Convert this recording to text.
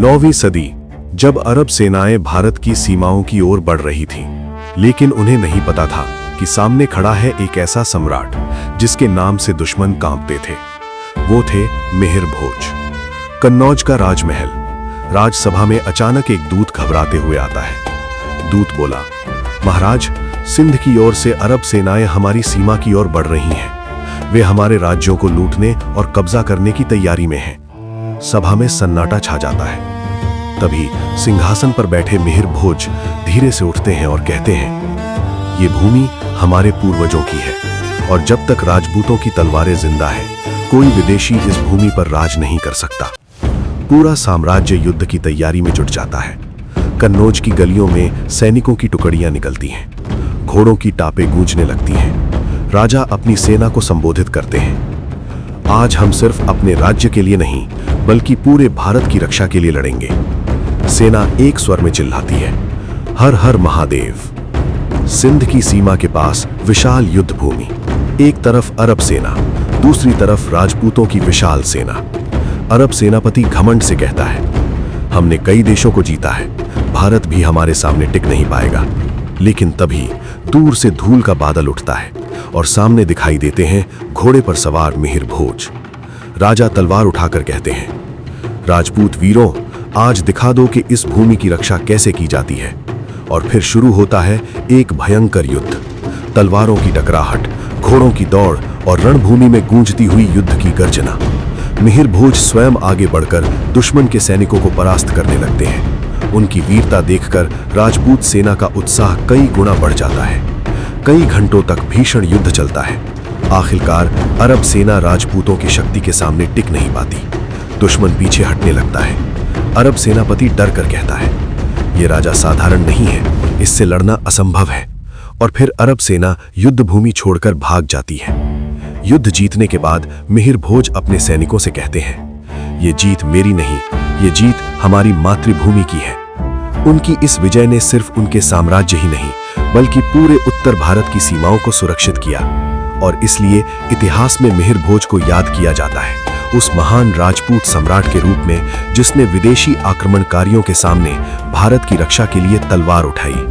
9वीं सदी, जब अरब सेनाएं भारत की सीमाओं की ओर बढ़ रही थीं, लेकिन उन्हें नहीं पता था कि सामने खड़ा है एक ऐसा सम्राट जिसके नाम से दुश्मन कांपते थे। वो थे मिहिर भोज। कन्नौज का राजमहल। राजसभा में अचानक एक दूत घबराते हुए आता है। दूत बोला, महाराज, सिंध की ओर से अरब सेनाएं हमारी सीमा की ओर बढ़ रही हैं। वे हमारे राज्यों को लूटने और कब्जा करने की तैयारी में हैं। सभा में सन्नाटा छा जाता है। तभी सिंहासन पर बैठे मिहिर भोज धीरे से उठते हैं और कहते हैं, ये भूमि हमारे पूर्वजों की है और जब तक राजपूतों की तलवारें जिंदा है, कोई विदेशी इस भूमि पर राज नहीं कर सकता। पूरा साम्राज्य युद्ध की तैयारी में जुट जाता है। कन्नौज की गलियों में सैनिकों की टुकड़ियां निकलती हैं। घोड़ों की टापें गूंजने लगती हैं। राजा अपनी सेना को संबोधित करते हैं, आज हम सिर्फ अपने राज्य के लिए नहीं, बल्कि पूरे भारत की रक्षा के लिए लड़ेंगे। सेना एक स्वर में चिल्लाती है, हर हर महादेव। सिंध की सीमा के पास विशाल युद्ध भूमि, एक तरफ अरब सेना, दूसरी तरफ राजपूतों की विशाल सेना। अरब सेनापति घमंड से कहता है, हमने कई देशों को जीता है, भारत भी हमारे सामने टिक नहीं पाएगा। लेकिन तभी दूर से धूल का बादल उठता है और सामने दिखाई देते हैं घोड़े पर सवार मिहिर भोज। राजा तलवार उठाकर कहते हैं, राजपूत वीरों, आज दिखा दो कि इस भूमि की रक्षा कैसे की जाती है। और फिर शुरू होता है एक भयंकर युद्ध। तलवारों की टकराहट, घोड़ों की दौड़ और रणभूमि में गूंजती हुई युद्ध की गर्जना। मिहिर भोज स्वयं आगे बढ़कर दुश्मन के सैनिकों को परास्त करने लगते हैं। उनकी वीरता देखकर राजपूत सेना का उत्साह कई गुना बढ़ जाता है। कई घंटों तक भीषण युद्ध चलता है। आखिरकार अरब सेना राजपूतों की शक्ति के सामने टिक नहीं पाती। दुश्मन पीछे हटने लगता है। अरब सेनापति डर कर कहता है, ये राजा साधारण नहीं है, इससे लड़ना असंभव है। और फिर अरब सेना युद्ध भूमि छोड़कर भाग जाती है। युद्ध जीतने के बाद मिहिर भोज अपने सैनिकों से कहते हैं, ये जीत मेरी नहीं, ये जीत हमारी मातृभूमि की है। उनकी इस विजय ने सिर्फ उनके साम्राज्य ही नहीं, बल्कि पूरे उत्तर भारत की सीमाओं को सुरक्षित किया। और इसलिए इतिहास में मिहिर भोज को याद किया जाता है, उस महान राजपूत सम्राट के रूप में जिसने विदेशी आक्रमणकारियों के सामने भारत की रक्षा के लिए तलवार उठाई।